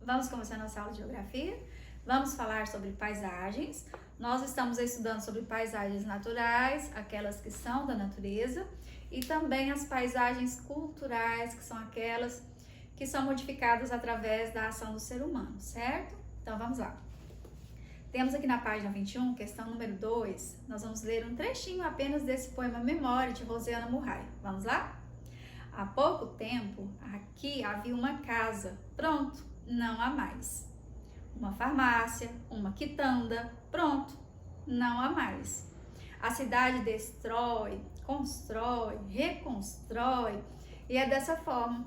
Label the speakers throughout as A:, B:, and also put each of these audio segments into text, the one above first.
A: Vamos começar nossa aula de geografia. Vamos falar sobre paisagens. Nós estamos estudando sobre paisagens naturais, aquelas que são da natureza, e também as paisagens culturais, que são aquelas que são modificadas através da ação do ser humano, certo? Então vamos lá. Temos aqui na página 21, questão número 2, nós vamos ler um trechinho apenas desse poema Memória, de Rosiana Murray. Vamos lá? Há pouco tempo, aqui havia uma casa, pronto, não há mais. Uma farmácia, uma quitanda, pronto, não há mais. A cidade destrói, constrói, reconstrói, e é dessa forma.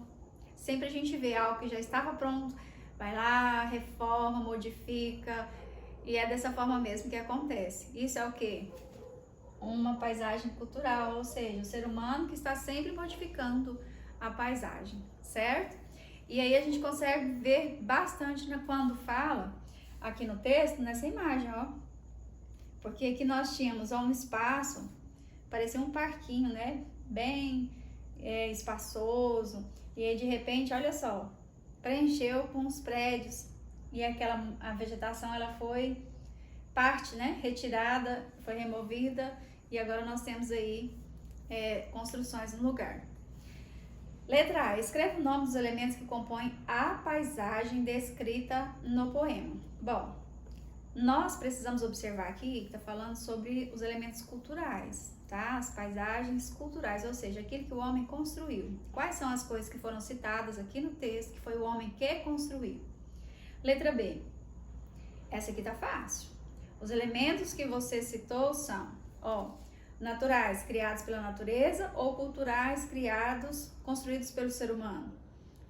A: Sempre a gente vê algo que já estava pronto, vai lá, reforma, modifica, e é dessa forma mesmo que acontece. Isso é o quê? Uma paisagem cultural, ou seja, o ser humano que está sempre modificando a paisagem, certo? E aí a gente consegue ver bastante quando fala aqui no texto, nessa imagem, ó. Porque aqui nós tínhamos um espaço, parecia um parquinho, né? Bem espaçoso. E aí de repente, olha só, preencheu com os prédios. E a vegetação, ela foi parte, né? Retirada, foi removida. E agora nós temos aí construções no lugar. Letra A. Escreva o nome dos elementos que compõem a paisagem descrita no poema. Bom, nós precisamos observar aqui que está falando sobre os elementos culturais, tá? As paisagens culturais, ou seja, aquilo que o homem construiu. Quais são as coisas que foram citadas aqui no texto, que foi o homem que construiu? Letra B. Essa aqui tá fácil. Os elementos que você citou são, naturais, criados pela natureza, ou culturais, construídos pelo ser humano?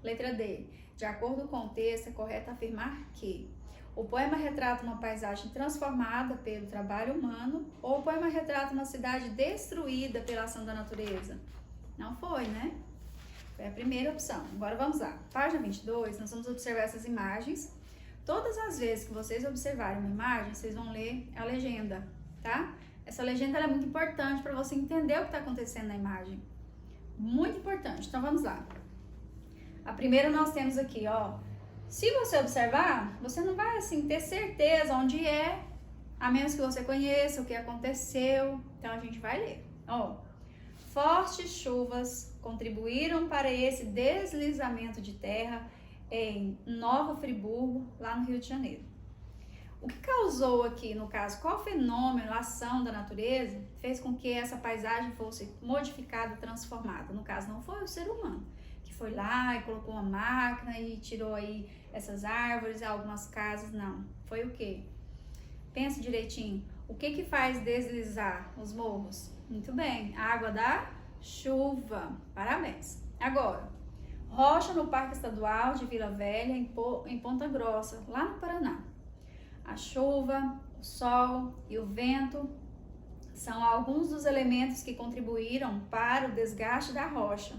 A: Letra D. De acordo com o texto, é correto afirmar que o poema retrata uma paisagem transformada pelo trabalho humano, ou o poema retrata uma cidade destruída pela ação da natureza? Não foi, né? Foi a primeira opção. Agora vamos lá. Página 22, nós vamos observar essas imagens. Todas as vezes que vocês observarem uma imagem, vocês vão ler a legenda, tá? Essa legenda é muito importante para você entender o que está acontecendo na imagem. Muito importante. Então vamos lá. A primeira nós temos aqui, ó. Se você observar, você não vai assim ter certeza onde é, a menos que você conheça o que aconteceu. Então a gente vai ler. Ó. Fortes chuvas contribuíram para esse deslizamento de terra em Nova Friburgo, lá no Rio de Janeiro. O que causou aqui, no caso, qual fenômeno, ação da natureza, fez com que essa paisagem fosse modificada, transformada? No caso, não foi o ser humano, que foi lá e colocou uma máquina e tirou aí essas árvores, algumas casas, não. Foi o quê? Pensa direitinho. O que faz deslizar os morros? Muito bem, a água da chuva. Parabéns. Agora, rocha no Parque Estadual de Vila Velha, em Ponta Grossa, lá no Paraná. A chuva, o sol e o vento são alguns dos elementos que contribuíram para o desgaste da rocha,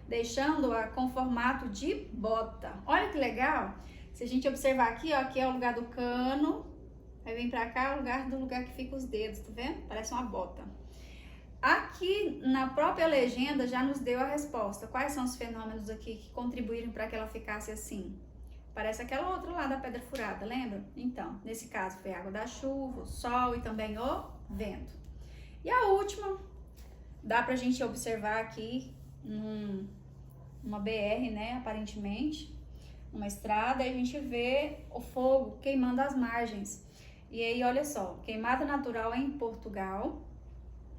A: deixando-a com formato de bota. Olha que legal! Se a gente observar aqui, ó, aqui é o lugar do cano, aí vem pra cá o lugar que fica os dedos, tá vendo? Parece uma bota. Aqui na própria legenda já nos deu a resposta. Quais são os fenômenos aqui que contribuíram para que ela ficasse assim? Parece aquela outra lá da pedra furada, lembra? Então, nesse caso foi a água da chuva, o sol e também o vento. E a última, dá pra gente observar aqui uma BR, né, aparentemente, uma estrada, e a gente vê o fogo queimando as margens. E aí, olha só, queimada natural em Portugal,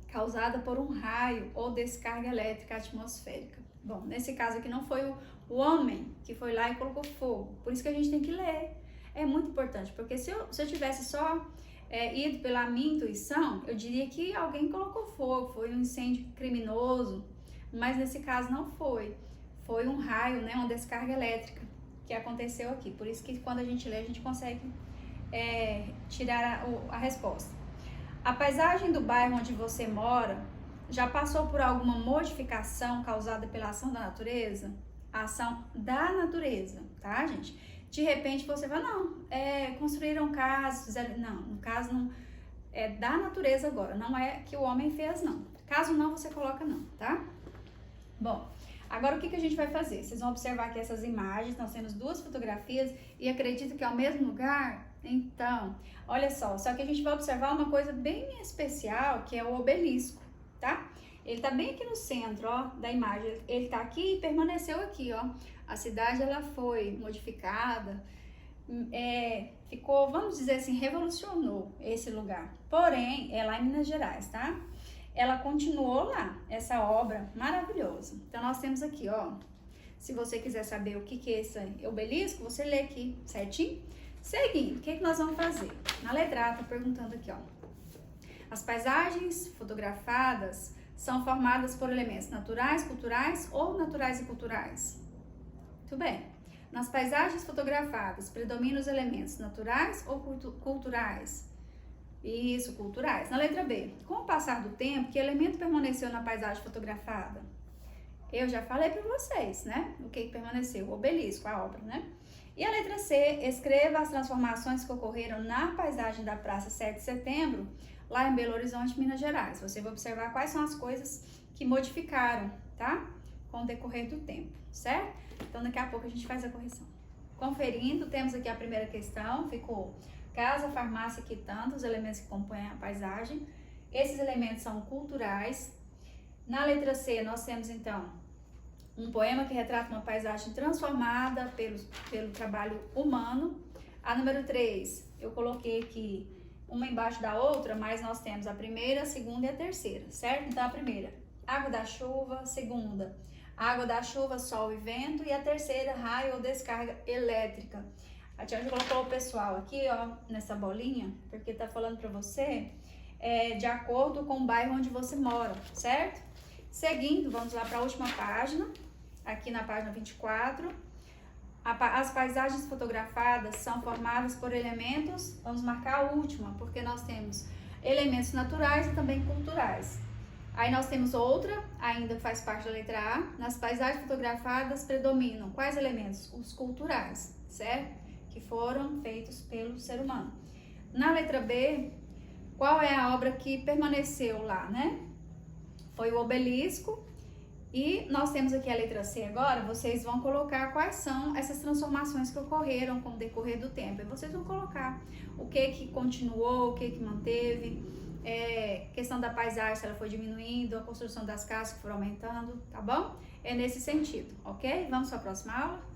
A: causada por um raio ou descarga elétrica atmosférica. Bom, nesse caso aqui não foi o homem que foi lá e colocou fogo, por isso que a gente tem que ler. É muito importante, porque se eu tivesse só ido pela minha intuição, eu diria que alguém colocou fogo, foi um incêndio criminoso, mas nesse caso não foi. Foi um raio, né, uma descarga elétrica que aconteceu aqui, por isso que quando a gente lê, a gente consegue tirar a resposta. A paisagem do bairro onde você mora já passou por alguma modificação causada pela ação da natureza? A ação da natureza, tá, gente? De repente você vai, construíram casas, fizeram... Não, no caso não é da natureza agora, não é que o homem fez, não. Caso não, você coloca não, tá? Bom, Agora, o que a gente vai fazer? Vocês vão observar aqui essas imagens, nós temos duas fotografias e acredito que é o mesmo lugar? Então, olha só que a gente vai observar uma coisa bem especial, que é o obelisco, tá? Ele tá bem aqui no centro, ó, da imagem. Ele tá aqui e permaneceu aqui, ó. A cidade, ela foi modificada, ficou, vamos dizer assim, revolucionou esse lugar. Porém, é lá em Minas Gerais, tá? Ela continuou lá, essa obra maravilhosa. Então, nós temos aqui, ó, se você quiser saber o que é esse obelisco, você lê aqui certinho. Seguindo, o que nós vamos fazer? Na letra A, tá perguntando aqui, ó. As paisagens fotografadas são formadas por elementos naturais, culturais ou naturais e culturais? Muito bem. Nas paisagens fotografadas, predominam os elementos naturais ou culturais? Isso, culturais. Na letra B, com o passar do tempo, que elemento permaneceu na paisagem fotografada? Eu já falei para vocês, né? O que permaneceu? O obelisco, a obra, né? E a letra C, escreva as transformações que ocorreram na paisagem da Praça 7 de Setembro, lá em Belo Horizonte, Minas Gerais. Você vai observar quais são as coisas que modificaram, tá? Com o decorrer do tempo, certo? Então, daqui a pouco a gente faz a correção. Conferindo, temos aqui a primeira questão, ficou casa, farmácia, quitanda, os elementos que compõem a paisagem. Esses elementos são culturais. Na letra C, nós temos, então, um poema que retrata uma paisagem transformada pelo trabalho humano. A número 3, eu coloquei aqui uma embaixo da outra, mas nós temos a primeira, a segunda e a terceira, certo? Então, a primeira, água da chuva. Segunda, água da chuva, sol e vento. E a terceira, raio ou descarga elétrica. A tia já colocou o pessoal aqui, ó, nessa bolinha, porque tá falando pra você de acordo com o bairro onde você mora, certo? Seguindo, vamos lá para a última página, aqui na página 24. As paisagens fotografadas são formadas por elementos, vamos marcar a última, porque nós temos elementos naturais e também culturais. Aí nós temos outra, ainda faz parte da letra A. Nas paisagens fotografadas predominam quais elementos? Os culturais, certo? Que foram feitos pelo ser humano. Na letra B, qual é a obra que permaneceu lá, né? Foi o obelisco. E nós temos aqui a letra C agora, vocês vão colocar quais são essas transformações que ocorreram com o decorrer do tempo. E vocês vão colocar o que continuou, o que manteve, questão da paisagem, se ela foi diminuindo, a construção das casas que foram aumentando, tá bom? É nesse sentido, ok? Vamos para a próxima aula?